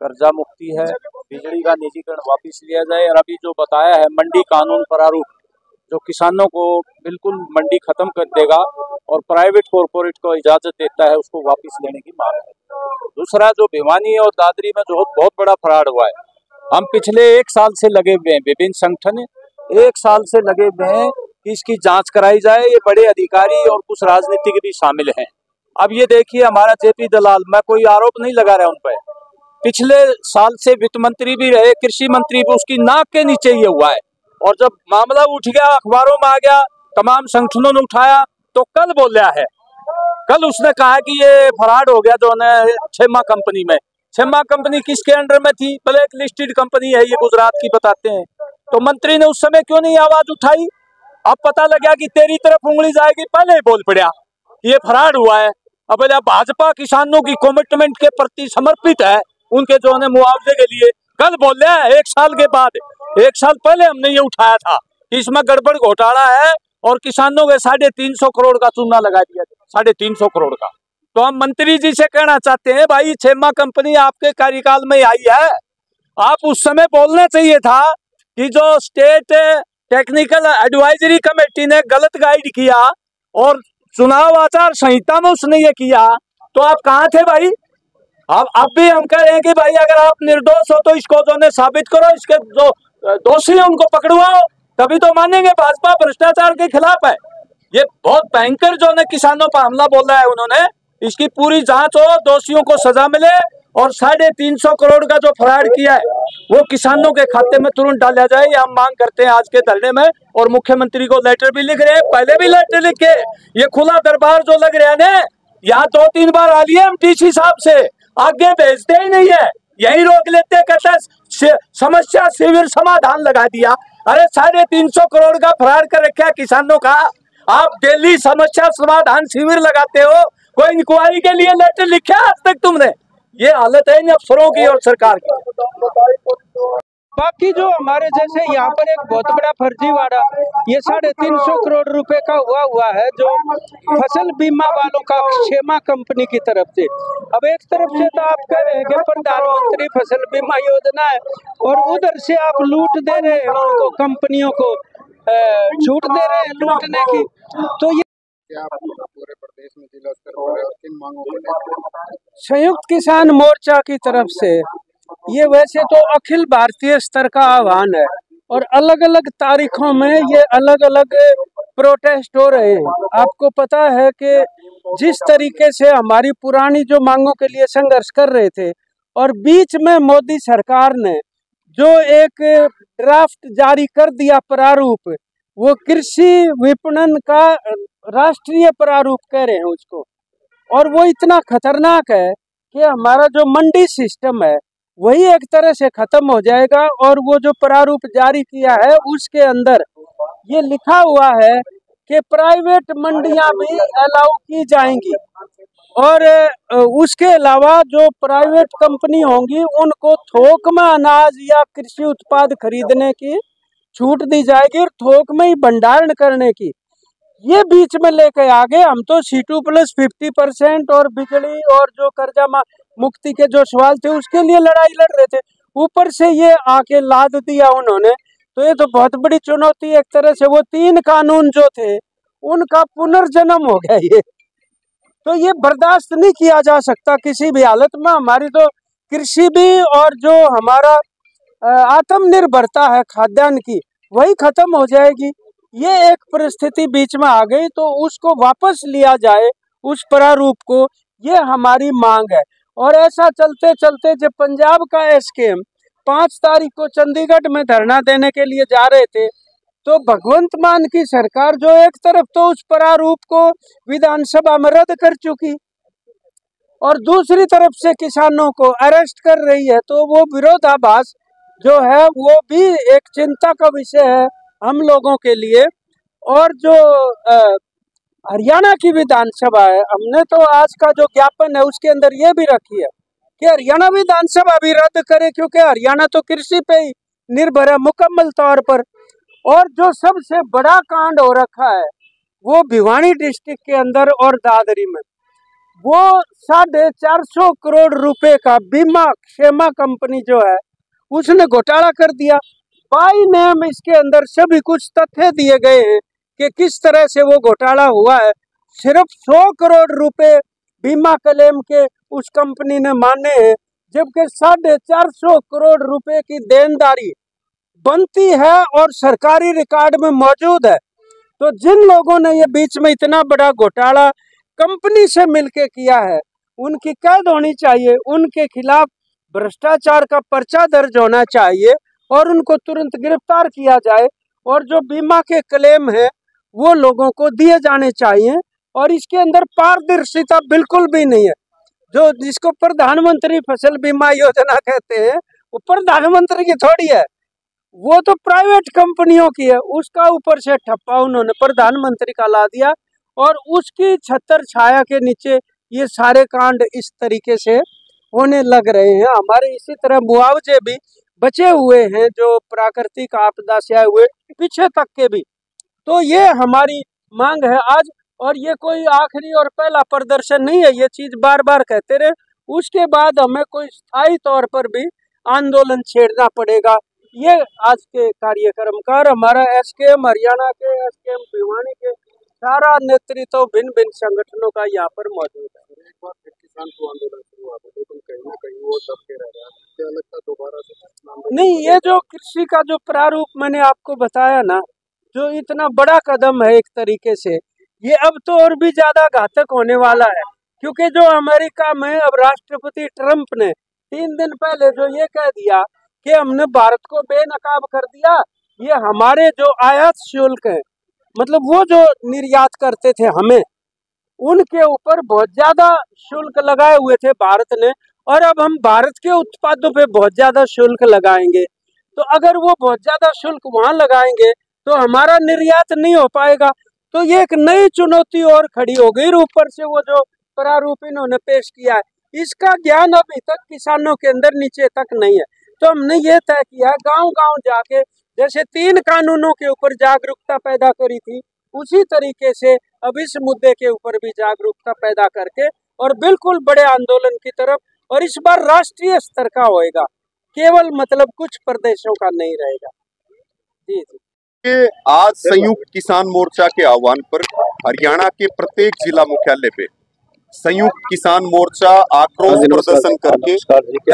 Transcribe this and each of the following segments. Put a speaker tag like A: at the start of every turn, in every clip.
A: कर्जा मुक्ति है, बिजली का निजीकरण वापस लिया जाए, और अभी जो बताया है मंडी कानून प्रारूप जो किसानों को बिल्कुल मंडी खत्म कर देगा और प्राइवेट कॉरपोरेट को इजाजत देता है, उसको वापस लेने की मांग है। दूसरा, जो भिवानी और दादरी में जो बहुत बड़ा फ्रॉड हुआ है, हम पिछले 1 साल से लगे हुए हैं, विभिन्न संगठन 1 साल से लगे हुए हैं कि इसकी जांच कराई जाए। ये बड़े अधिकारी और कुछ राजनीतिक भी शामिल हैं। अब ये देखिए, हमारा जेपी दलाल, मैं कोई आरोप नहीं लगा रहा उन पर, पिछले साल से वित्त मंत्री भी रहे, कृषि मंत्री भी, उसकी नाक के नीचे ये हुआ है। और जब मामला उठ गया, अखबारों में आ गया, तमाम संगठनों ने उठाया, तो कल बोला है, कल उसने कहा कि ये फ्रॉड हो गया जो है छेमा कंपनी में। छेमा कंपनी किसके अंडर में थी? ब्लैक लिस्टेड कंपनी है, ये गुजरात की बताते हैं। तो मंत्री ने उस समय क्यों नहीं आवाज उठाई? अब पता लगा कि तेरी तरफ उंगली जाएगी, पहले ही बोल पड़ा ये फ्रॉड हुआ है। अब बोला भाजपा किसानों की कमिटमेंट के प्रति समर्पित है, उनके जो है मुआवजे के लिए। कल बोल रहे हैं 1 साल के बाद, 1 साल पहले हमने ये उठाया था कि इसमें गड़बड़ घोटाला है और किसानों के 350 करोड़ का चूना लगा दिया, 350 करोड़ का। तो हम मंत्री जी से कहना चाहते हैं, भाई छेमा कंपनी आपके कार्यकाल में आई है, आप उस समय बोलना चाहिए था कि जो स्टेट टेक्निकल एडवाइजरी कमेटी ने गलत गाइड किया और चुनाव आचार संहिता में उसने ये किया, तो आप कहाँ थे भाई? अब भी हम कह रहे हैं कि भाई अगर आप निर्दोष हो तो इसको जो है साबित करो, इसके जो दोषी है उनको पकड़वाओ, तभी तो मानेंगे। भाजपा भ्रष्टाचार के खिलाफ है। ये बहुत भयंकर जो है किसानों पर हमला बोला है उन्होंने, इसकी पूरी जांच हो, दोषियों को सजा मिले और 350 करोड़ का जो फ्रॉड किया है वो किसानों के खाते में तुरंत डाला जाए। ये हम मांग करते हैं आज के धरने में, और मुख्यमंत्री को लेटर भी लिख रहे हैं, पहले भी लेटर लिखे। ये खुला दरबार जो लग रहा है ना, यहाँ 2-3 बार आ लिए हम डीसी साहब से, आगे भेजते ही नहीं है, यही रोक लेते, कहते समस्या शिविर समाधान लगा दिया। अरे 350 करोड़ का फ्रॉड कर रखा है किसानों का, आप डेली समस्या समाधान शिविर लगाते हो, कोई इंक्वायरी के लिए लेटर लिखा आज तक तुमने? ये हालत है इन अफसरों की और सरकार की।
B: बाकी जो हमारे जैसे यहाँ पर एक बहुत बड़ा फर्जीवाड़ा, ये 350 करोड़ रुपए का हुआ है जो फसल बीमा वालों का छेमा कंपनी की तरफ से। अब एक तरफ से तो आप कह रहे हैं कि प्रधानमंत्री फसल बीमा योजना है, और उधर से आप लूट दे रहे हैं उनको, कंपनियों को छूट दे रहे हैं लूटने की। तो ये
C: पूरे प्रदेश में जिला स्तर पर किन मांगों को लेकर
B: संयुक्त किसान मोर्चा की तरफ से ये वैसे तो अखिल भारतीय स्तर का आह्वान है, और अलग अलग तारीखों में ये अलग अलग प्रोटेस्ट हो रहे हैं। आपको पता है कि जिस तरीके से हमारी पुरानी जो मांगों के लिए संघर्ष कर रहे थे, और बीच में मोदी सरकार ने जो एक ड्राफ्ट जारी कर दिया प्रारूप, वो कृषि विपणन का राष्ट्रीय प्रारूप कह रहे हैं उसको, और वो इतना खतरनाक है कि हमारा जो मंडी सिस्टम है वही एक तरह से खत्म हो जाएगा। और वो जो प्रारूप जारी किया है उसके अंदर ये लिखा हुआ है कि प्राइवेट मंडियां भी अलाउ की जाएंगी, और उसके अलावा जो प्राइवेट कंपनी होंगी उनको थोक में अनाज या कृषि उत्पाद खरीदने की छूट दी जाएगी, और थोक में ही भंडारण करने की। ये बीच में लेके आगे हम तो C2+50% और बिजली और जो कर्जा मुक्ति के जो सवाल थे उसके लिए लड़ाई लड़ रहे थे, ऊपर से ये आके लाद दिया उन्होंने। तो ये तो बहुत बड़ी चुनौती एक तरह से, वो 3 कानून जो थे उनका पुनर्जन्म हो गया ये। तो ये बर्दाश्त नहीं किया जा सकता किसी भी हालत में। हमारी तो कृषि भी और जो हमारा आत्मनिर्भरता है खाद्यान्न की, वही खत्म हो जाएगी। ये एक परिस्थिति बीच में आ गई, तो उसको वापस लिया जाए उस प्रारूप को, ये हमारी मांग है। और ऐसा चलते चलते जब पंजाब का एसकेएम 5 तारीख को चंडीगढ़ में धरना देने के लिए जा रहे थे, तो भगवंत मान की सरकार जो एक तरफ तो उस प्रारूप को विधानसभा में रद्द कर चुकी और दूसरी तरफ से किसानों को अरेस्ट कर रही है, तो वो विरोधाभास जो है वो भी एक चिंता का विषय है हम लोगों के लिए। और जो हरियाणा की विधानसभा है, हमने तो आज का जो ज्ञापन है उसके अंदर ये भी रखी है कि हरियाणा विधानसभा भी रद्द करे, क्योंकि हरियाणा तो कृषि पे ही निर्भर है मुकम्मल तौर पर। और जो सबसे बड़ा कांड हो रखा है वो भिवानी डिस्ट्रिक्ट के अंदर और दादरी में वो 450 करोड़ रुपए का बीमा क्षेमा कंपनी जो है उसने घोटाला कर दिया। बाई नेम इसके अंदर सभी कुछ तथ्य दिए गए हैं कि किस तरह से वो घोटाला हुआ है। सिर्फ 100 करोड़ रुपए बीमा क्लेम के उस कंपनी ने माने हैं, जबकि 450 करोड़ रुपए की देनदारी बनती है और सरकारी रिकॉर्ड में मौजूद है। तो जिन लोगों ने ये बीच में इतना बड़ा घोटाला कंपनी से मिलके किया है उनकी कैद होनी चाहिए, उनके खिलाफ भ्रष्टाचार का पर्चा दर्ज होना चाहिए और उनको तुरंत गिरफ्तार किया जाए और जो बीमा के क्लेम है वो लोगों को दिए जाने चाहिए। और इसके अंदर पारदर्शिता बिल्कुल भी नहीं है। जो जिसको प्रधानमंत्री फसल बीमा योजना कहते हैं वो प्रधानमंत्री की थोड़ी है, वो तो प्राइवेट कंपनियों की है। उसका ऊपर से ठप्पा उन्होंने प्रधानमंत्री का ला दिया और उसकी छत्र छाया के नीचे ये सारे कांड इस तरीके से होने लग रहे हैं। हमारे इसी तरह मुआवजे भी बचे हुए हैं जो प्राकृतिक आपदा से आए हुए पीछे तक के भी। तो ये हमारी मांग है आज, और ये कोई आखिरी और पहला प्रदर्शन नहीं है, ये चीज बार बार कहते रहे। उसके बाद हमें कोई स्थायी तौर पर भी आंदोलन छेड़ना पड़ेगा। ये आज के कार्यक्रम का हमारा एसकेएम हरियाणा के, एसकेएम भिवानी के सारा नेतृत्व भिन्न भिन्न संगठनों का यहाँ पर मौजूद है।
C: एक बार फिर किसान को आंदोलन शुरू हुआ, लेकिन कहीं ना कहीं वो दबके रह रहा है। क्या लगता है दोबारा से
B: नहीं, ये जो कृषि का जो प्रारूप मैंने आपको बताया ना, जो इतना बड़ा कदम है एक तरीके से, ये अब तो और भी ज्यादा घातक होने वाला है। क्योंकि जो अमेरिका में अब राष्ट्रपति ट्रंप ने 3 दिन पहले जो ये कह दिया कि हमने भारत को बेनकाब कर दिया, ये हमारे जो आयात शुल्क है, मतलब वो जो निर्यात करते थे हमें, उनके ऊपर बहुत ज्यादा शुल्क लगाए हुए थे भारत ने, और अब हम भारत के उत्पादों पे बहुत ज्यादा शुल्क लगाएंगे। तो अगर वो बहुत ज्यादा शुल्क वहां लगाएंगे तो हमारा निर्यात नहीं हो पाएगा। तो ये एक नई चुनौती और खड़ी हो गई। ऊपर से वो जो प्रारूप इन्होंने पेश किया है, इसका ज्ञान अभी तक किसानों के अंदर नीचे तक नहीं है। तो हमने ये तय किया है गांव गांव जाके, जैसे 3 कानूनों के ऊपर जागरूकता पैदा करी थी, उसी तरीके से अब इस मुद्दे के ऊपर भी जागरूकता पैदा करके और बिल्कुल बड़े आंदोलन की तरफ, और इस बार राष्ट्रीय स्तर का होएगा, केवल मतलब कुछ प्रदेशों का नहीं रहेगा। जी जी।
D: आज संयुक्त किसान मोर्चा के आह्वान पर हरियाणा के प्रत्येक जिला मुख्यालय पे संयुक्त किसान मोर्चा आक्रोश प्रदर्शन करके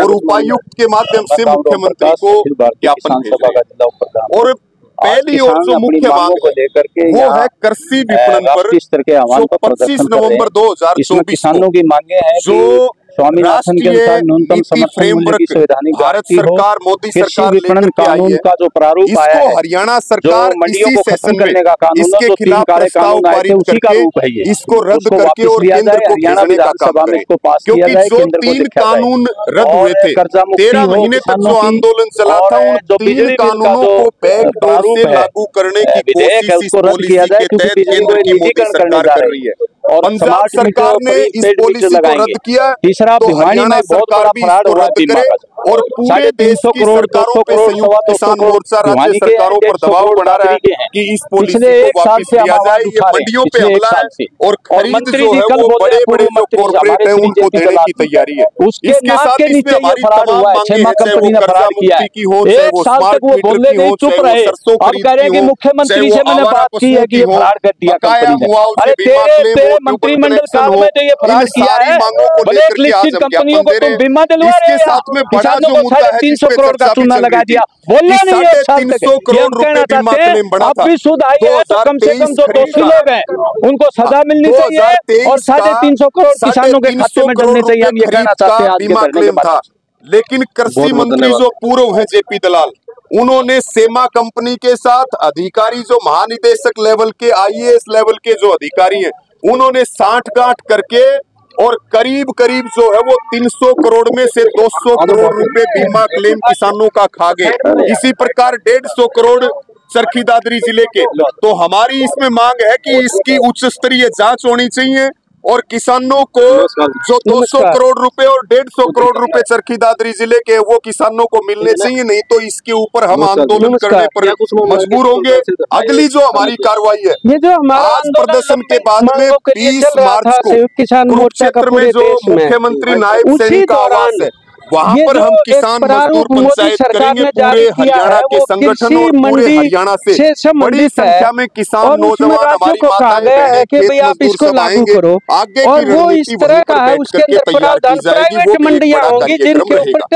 D: और उपायुक्त के माध्यम से मुख्यमंत्री को ज्ञापन भेजा। और पहली और जो मुख्य मांग है वो है कृषि विपणन पर 25 नवंबर 2024
A: किसानों की मांगे हैं
D: जो
A: राष्ट्रीय
D: नीति फ्रेमवर्क भारत सरकार मोदी सरकार लेकर के आई है,
A: का जो प्रारूप आया है,
D: इसको हरियाणा सरकार इसी सेशन में इसके खिलाफ प्रस्ताव पारित करके इसको रद्द करके और केंद्र को भेजने का काम करे। क्योंकि जो 3 कानून रद्द हुए थे, 13 महीने तक जो आंदोलन चला था, उन 3 कानूनों को बैकडोर से लागू करने की कोशिश इस पॉलिसी के तहत केंद्र की मोदी सरकार कर रही है। पंजाब सरकार ने इस पॉलिसी को रद्द किया, तो हरियाणा सरकार भी इसको रद्द करे और पूरे देश की सरकारों पे संयुक्त किसान मोर्चा राज्य सरकारों पर दबाव बना रहा है कि इस पॉलिसी को वापस लिया जाए। ये मंडियों पे हमला है और खरीद जो है वो बड़े बड़े जो कॉर्पोरेट है उनको देने की तैयारी है। इसके साथ इसमें हमारी तमाम मांगे हैं, चाहे वो कर्जा मुक्ति की हो, चाहे वो स्मार्ट मीटर की हो, चाहे वो सरसों खरीद की हो, चाहे वो आवारा पशुओं की हो, बकाया मुआवजे, बीमा क्लेम,
A: मंत्रिमंडल काल में जो ये फरार किया है,
D: मांगों को लेकर के आज हम ज्ञापन दे रहे हैं। इसके साथ में बड़ा जो मुद्दा है,
A: 300 करोड़ का चूना लगा दिया, बोलना नहीं है
D: 350 करोड़ रुपए बीमा क्लेम बना था।
A: अब भी सुध आई है तो कम से कम जो दोषी लोग हैं उनको सजा मिलनी चाहिए और 350 करोड़ किसानों के खाते में डलने चाहिए। हम ये कहना चाहते हैं।
D: बीमा क्लेम था, लेकिन कृषि मंत्री जो पूर्व है जेपी दलाल, उन्होंने सेमा कंपनी के साथ अधिकारी जो महानिदेशक लेवल के, आईएएस लेवल के जो अधिकारी हैं, उन्होंने साठगांठ करके और करीब करीब जो है वो 300 करोड़ में से 200 करोड़ रुपए बीमा क्लेम किसानों का खा गए। इसी प्रकार 150 करोड़ चरखी दादरी जिले के। तो हमारी इसमें मांग है कि इसकी उच्च स्तरीय जांच होनी चाहिए और किसानों को जो 200 करोड़ रुपए और 150 करोड़ रुपए चरखी दादरी जिले के वो किसानों को मिलने चाहिए, नहीं तो इसके ऊपर हम आंदोलन करने पर मजबूर होंगे। अगली जो हमारी कार्रवाई है,
B: ये जो हमारा
D: आज प्रदर्शन के बाद में 20 मार्च को कुरुक्षेत्र में जो मुख्यमंत्री नायब सैनिक का आवास है वहां पर हम किसान मजदूर पंचायत करेंगे। पूरे हरियाणा के संगठन और पूरे हरियाणा से बड़ी संख्या में किसान नौजवान हमारी माताएं बहनें खेत मजदूर सब आएंगे। आगे की रणनीति वहीं पर बैठ करके तैयार की जाएगी, वो भी एक बड़ा कार्यक्रम रहेगा।